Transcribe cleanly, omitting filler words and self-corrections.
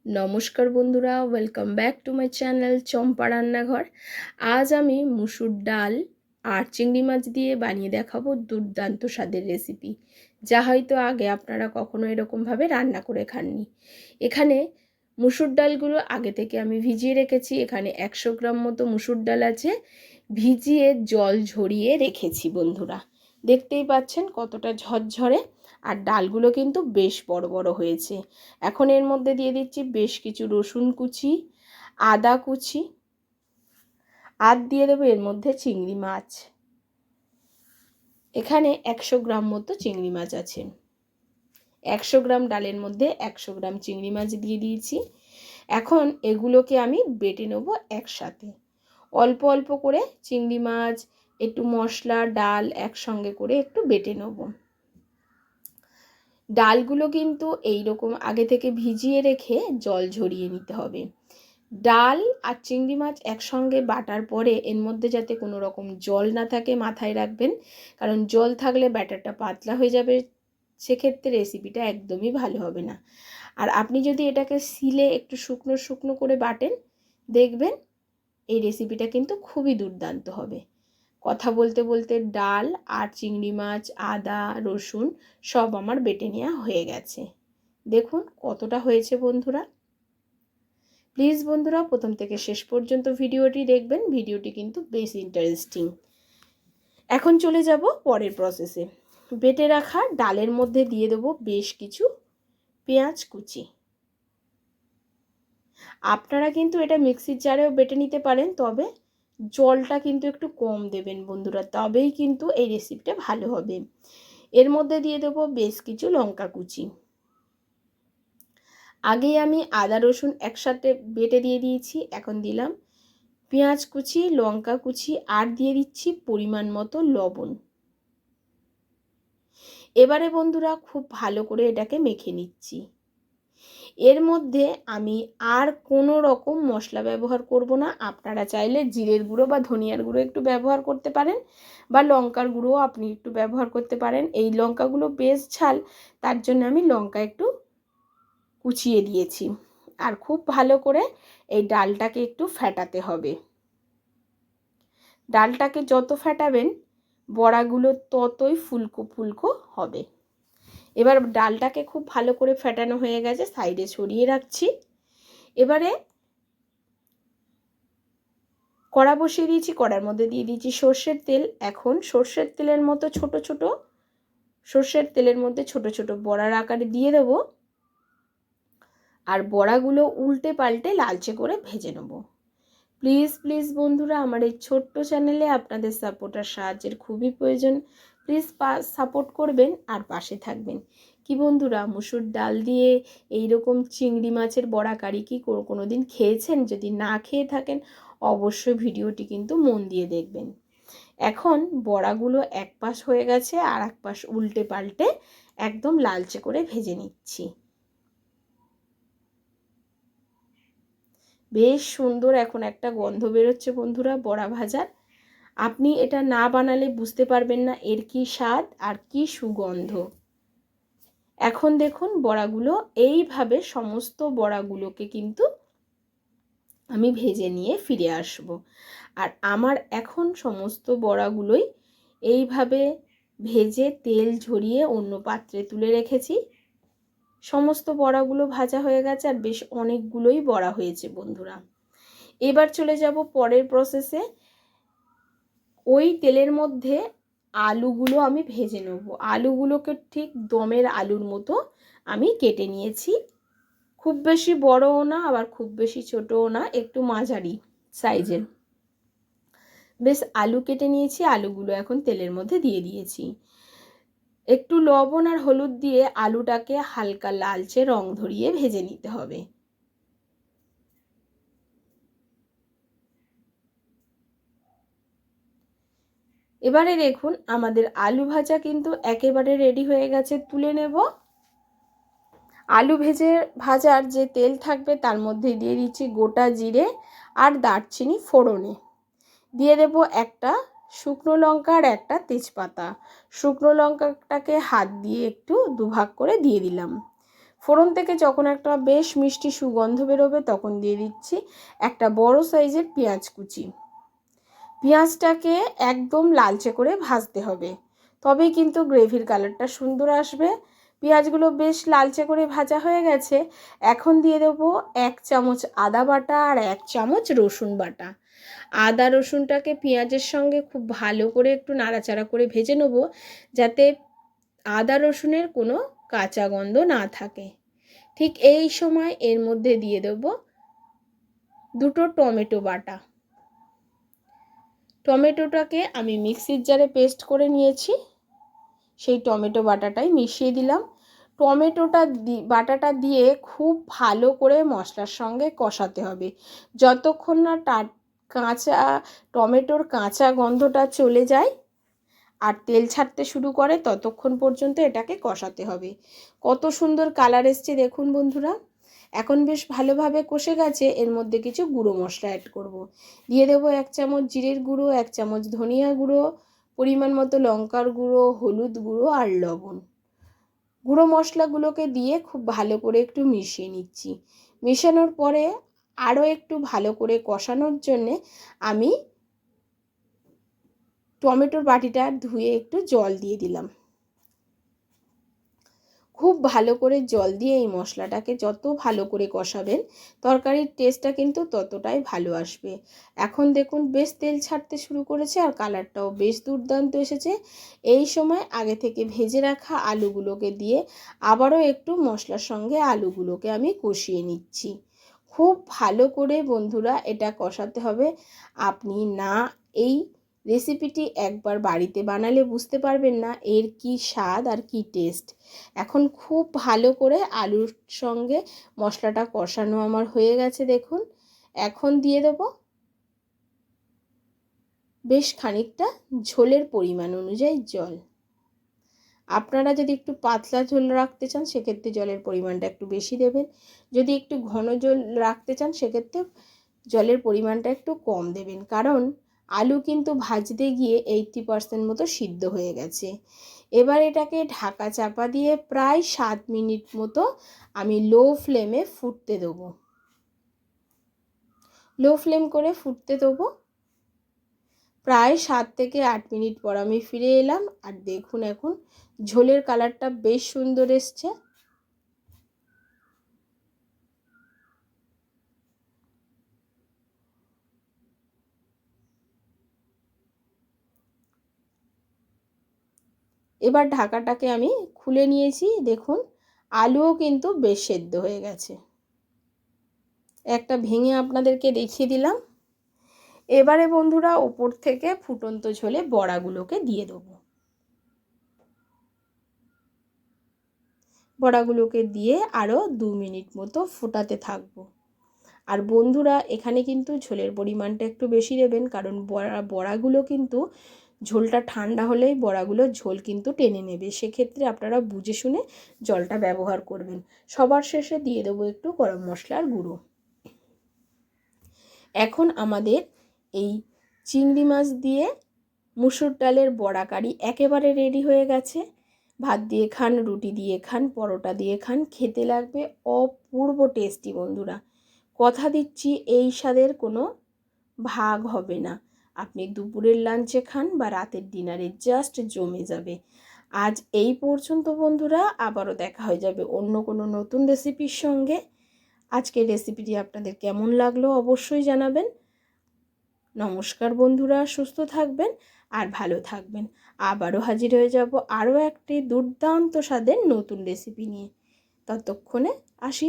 নমস্কার বন্ধুরা, welcome back to my channel Champa Rannaghor. আজ আমি মুসুর ডাল আর চিংড়ি মাছ দিয়ে বানিয়ে দেখাবো দুর্দান্ত স্বাদের রেসিপি, যা হয়তো আগে আপনারা কখনো এরকমভাবে রান্না করে খাননি। এখানে মুসুর ডালগুলো আগে থেকে আমি ভিজিয়ে রেখেছি। এখানে 100 গ্রাম মতো মুসুর ডাল আছে, ভিজিয়ে জল ঝরিয়ে রেখেছি বন্ধুরা। দেখতেই পাচ্ছেন কতটা ঝরঝরে, আর ডালগুলো কিন্তু বেশ বড় বড় হয়েছে। এখন এর মধ্যে দিয়ে দিচ্ছি বেশ কিছু রসুন কুচি, আদা কুচি, আর দিয়ে দেবো এর মধ্যে চিংড়ি মাছ। এখানে 100 গ্রাম মতো চিংড়ি মাছ আছে। 100 গ্রাম ডালের মধ্যে 100 গ্রাম চিংড়ি মাছ দিয়ে দিয়েছি। এখন এগুলোকে আমি বেটে নেব একসাথে, অল্প অল্প করে চিংড়ি মাছ, একটু মশলা, ডাল একসঙ্গে করে একটু বেটে নেব। ডালগুলো কিন্তু এই রকম আগে থেকে ভিজিয়ে রেখে জল ঝরিয়ে নিতে হবে। ডাল আর চিংড়ি মাছ একসঙ্গে বাটার পরে এর মধ্যে যাতে কোনো রকম জল না থাকে মাথায় রাখবেন, কারণ জল থাকলে ব্যাটারটা পাতলা হয়ে যাবে, সেক্ষেত্রে রেসিপিটা একদমই ভালো হবে না। আর আপনি যদি এটাকে সিলে একটু শুকনো শুকনো করে বাটেন, দেখবেন এই রেসিপিটা কিন্তু খুবই দুর্দান্ত হবে। কথা বলতে বলতে ডাল আর চিংড়ি মাছ, আদা, রসুন সব আমার বেটে নেওয়া হয়ে গেছে। দেখুন কতটা হয়েছে বন্ধুরা। প্লিজ বন্ধুরা প্রথম থেকে শেষ পর্যন্ত ভিডিওটি দেখবেন, ভিডিওটি কিন্তু বেশ ইন্টারেস্টিং। এখন চলে যাব পরের প্রসেসে। বেটে রাখা ডালের মধ্যে দিয়ে দেবো বেশ কিছু পেঁয়াজ কুচি। আপনারা কিন্তু এটা মিক্সির জারেও বেটে নিতে পারেন, তবে জলটা কিন্তু একটু কম দেবেন বন্ধুরা, তবেই কিন্তু এই রেসিপিটা ভালো হবে। এর মধ্যে দিয়ে দেবো বেশ কিছু লঙ্কা কুচি। আগেই আমি আদা রসুন একসাথে বেটে দিয়ে দিয়েছি। এখন দিলাম পেঁয়াজ কুচি, লঙ্কা কুচি, আর দিয়ে দিচ্ছি পরিমাণ মতো লবণ। এবারে বন্ধুরা খুব ভালো করে এটাকে মেখে নিচ্ছি। এর মধ্যে আমি আর কোনো রকম মশলা ব্যবহার করব না। আপনারা চাইলে জিরের গুঁড়ো বা ধনিয়ার গুঁড়ো একটু ব্যবহার করতে পারেন, বা লঙ্কার গুঁড়োও আপনি একটু ব্যবহার করতে পারেন। এই লঙ্কাগুলো বেশ ঝাল, তার জন্য আমি লঙ্কা একটু কুচিয়ে দিয়েছি। আর খুব ভালো করে এই ডালটাকে একটু ফেটাতে হবে। ডালটাকে যত ফেটাবেন বড়াগুলো ততই ফুলকো ফুলকো হবে। এবার ডালটাকে খুব ভালো করে ফেটানো হয়ে গেছে, সাইডে সরিয়ে রাখছি। এবারে কড়া বসিয়ে দিয়েছি, কড়ার মধ্যে দিয়ে দিয়েছি সর্ষের তেল। এখন সর্ষের তেলের মতো সর্ষের তেলের মধ্যে ছোট ছোট বড়ার আকারে দিয়ে দেবো, আর বড়াগুলো উল্টে পাল্টে লালচে করে ভেজে নেব। প্লিজ প্লিজ বন্ধুরা, আমার এই ছোট্ট চ্যানেলে আপনাদের সাপোর্ট আর সাহায্যের খুবই প্রয়োজন। প্লিজ সাপোর্ট করবেন আর পাশে থাকবেন। কি বন্ধুরা, মুসুর ডাল দিয়ে এই রকম চিংড়ি মাছের বড়া কারি কি কোনো দিন খেয়েছেন? যদি না খেয়ে থাকেন অবশ্যই ভিডিওটি কিন্তু মন দিয়ে দেখবেন। এখন বড়াগুলো এক পাশ হয়ে গেছে, আর এক পাশ উল্টে পাল্টে একদম লালচে করে ভেজে নিচ্ছি। বেশ সুন্দর এখন একটা গন্ধ বেরোচ্ছে বন্ধুরা বড়া ভাজার। আপনি এটা না বানালে বুঝতে পারবেন না এর কি স্বাদ আর কি সুগন্ধ। এখন দেখুন বড়াগুলো এইভাবে সমস্ত বড়াগুলোকে কিন্তু আমি ভেজে নিয়ে ফিরে আসব। আর আমার এখন সমস্ত বড়াগুলোই এইভাবে ভেজে তেল ঝরিয়ে অন্য পাত্রে তুলে রেখেছি। সমস্ত বড়াগুলো ভাজা হয়ে গেছে, আর বেশ অনেকগুলোই বড়া হয়েছে বন্ধুরা। এবার চলে যাব পরের প্রসেসে। ওই তেলের মধ্যে আলুগুলো আমি ভেজে নেব। আলুগুলোকে ঠিক দমের আলুর মতো আমি কেটে নিয়েছি। খুব বেশি বড়ও না, আবার খুব বেশি ছোটও না, একটু মাঝারি সাইজের বেশ আলু কেটে নিয়েছি। আলুগুলো এখন তেলের মধ্যে দিয়ে দিয়েছি। একটু লবণ আর হলুদ দিয়ে আলুটাকে হালকা লালচে রং ধরিয়ে ভেজে নিতে হবে। এবারে দেখুন আমাদের আলু ভাজা কিন্তু একেবারে রেডি হয়ে গেছে, তুলে নেব। আলু ভাজার যে তেল থাকবে তার মধ্যে দিয়ে দিচ্ছি গোটা জিরে আর দারচিনি ফোড়নে। দিয়ে দেব একটা শুকনো লঙ্কা আর একটা তেজপাতা। শুকনো লঙ্কাটাকে হাত দিয়ে একটু দুভাগ করে দিয়ে দিলাম। ফোড়ন থেকে যখন একটা বেশ মিষ্টি সুগন্ধ বেরোবে তখন দিয়ে দিচ্ছি একটা বড় সাইজের পেঁয়াজ কুচি। পেঁয়াজটাকে একদম লালচে করে ভাজতে হবে, তবেই কিন্তু গ্রেভির কালারটা সুন্দর আসবে। পেঁয়াজগুলো বেশ লালচে করে ভাজা হয়ে গেছে। এখন দিয়ে দেবো 1 চামচ আদা বাটা আর 1 চামচ রসুন বাটা। আদা রসুনটাকে পেঁয়াজের সঙ্গে খুব ভালো করে একটু নাড়াচাড়া করে ভেজে নেব, যাতে আদা রসুনের কোনো কাঁচা গন্ধ না থাকে। ঠিক এই সময় এর মধ্যে দিয়ে দেবো 2 টমেটো বাটা। টমেটোটাকে আমি মিক্সির জারে পেস্ট করে নিয়েছি, সেই টমেটো বাটাটাই মিশিয়ে দিলাম। টমেটোটা বাটাটা দিয়ে খুব ভালো করে মশলার সঙ্গে কষাতে হবে, যতক্ষণ না কাঁচা টমেটোর কাঁচা গন্ধটা চলে যায় আর তেল ছাড়তে শুরু করে ততক্ষণ পর্যন্ত এটাকে কষাতে হবে। কত সুন্দর কালার এসছে দেখুন বন্ধুরা। এখন বেশ ভালোভাবে কষে গেছে। এর মধ্যে কিছু গুঁড়ো মশলা অ্যাড করব। দিয়ে দেবো 1 চামচ জিরের গুঁড়ো, 1 চামচ ধনিয়া গুঁড়ো, পরিমাণ মতো লঙ্কার গুঁড়ো, হলুদ গুঁড়ো আর লবণ। গুঁড়ো মশলাগুলোকে দিয়ে খুব ভালো করে একটু মিশিয়ে নিচ্ছি। মেশানোর পরে আরও একটু ভালো করে কষানোর জন্যে আমি টমেটোর বাটিটা ধুয়ে একটু জল দিয়ে দিলাম। খুব ভালো করে জল দিয়ে এই মশলাটাকে যত ভালো করে কষাবেন তরকারির টেস্টটা কিন্তু ততটাই ভালো আসবে। এখন দেখুন বেশ তেল ছাড়তে শুরু করেছে আর কালারটাও বেশ দুর্দান্ত এসেছে। এই সময় আগে থেকে ভেজে রাখা আলুগুলোকে দিয়ে আবারও একটু মশলার সঙ্গে আলুগুলোকে আমি কষিয়ে নিচ্ছি। খুব ভালো করে বন্ধুরা এটা কষাতে হবে। আপনি না এই রেসিপিটি একবার বাড়িতে বানালে বুঝতে পারবেন না এর কি স্বাদ আর কি টেস্ট। এখন খুব ভালো করে আলুর সঙ্গে মশলাটা কষানো আমার হয়ে গেছে দেখুন। এখন দিয়ে দেব বেশ খানিকটা ঝোলের পরিমাণ অনুযায়ী জল। আপনারা যদি একটু পাতলা ঝোল রাখতে চান সেক্ষেত্রে জলের পরিমাণটা একটু বেশি দেবেন, যদি একটু ঘন ঝোল রাখতে চান সেক্ষেত্রে জলের পরিমাণটা একটু কম দেবেন, কারণ আলু কিন্তু ভাজতে গিয়ে 80% মতো সিদ্ধ হয়ে গেছে। এবার এটাকে ঢাকা চাপা দিয়ে প্রায় 7 মিনিট মতো আমি লো ফ্লেমে ফুটতে দেবো। লো ফ্লেম করে ফুটতে দেবো। প্রায় 7 থেকে 8 মিনিট পর আমি ফিরে এলাম আর দেখুন এখন ঝোলের কালারটা বেশ সুন্দর এসছে। এবার ঢাকাটাকে আমি খুলে নিয়েছি। দেখুন আলুও কিন্তু বেশ সেদ্ধ হয়ে গেছে। একটা ভেঙে আপনাদেরকে দেখিয়ে দিলাম। এবারে বন্ধুরা ওপর থেকে ফুটন্ত ঝোলে বড়াগুলোকে দিয়ে দেবো। বড়াগুলোকে দিয়ে আরও 2 মিনিট মতো ফোটাতে থাকবো। আর বন্ধুরা এখানে কিন্তু ঝোলের পরিমাণটা একটু বেশি দেবেন, কারণ বড়াগুলো কিন্তু ঝোলটা ঠান্ডা হলেই বড়াগুলো ঝোল কিন্তু টেনে নেবে। সেক্ষেত্রে আপনারা বুঝে শুনে জলটা ব্যবহার করবেন। সবার শেষে দিয়ে দেবো একটু গরম মশলার গুঁড়ো। এখন আমাদের এই চিংড়ি মাছ দিয়ে মুসুর ডালের বড়া কারি একেবারে রেডি হয়ে গেছে। ভাত দিয়ে খান, রুটি দিয়ে খান, পরোটা দিয়ে খান, খেতে লাগবে অপূর্ব টেস্টি বন্ধুরা। কথা দিচ্ছি এই স্বাদের কোনো ভাগ হবে না। আপনি দুপুরের লাঞ্চে খান বা রাতের ডিনারে জাস্ট জমে যাবে। আজ এই পর্যন্ত বন্ধুরা, আবারও দেখা হয়ে যাবে অন্য কোনো নতুন রেসিপির সঙ্গে। আজকের রেসিপিটি আপনাদের কেমন লাগলো অবশ্যই জানাবেন। নমস্কার বন্ধুরা, সুস্থ থাকবেন আর ভালো থাকবেন। আবারও হাজির হয়ে যাব আরও একটি দুর্দান্ত স্বাদের নতুন রেসিপি নিয়ে। ততক্ষণে আসি।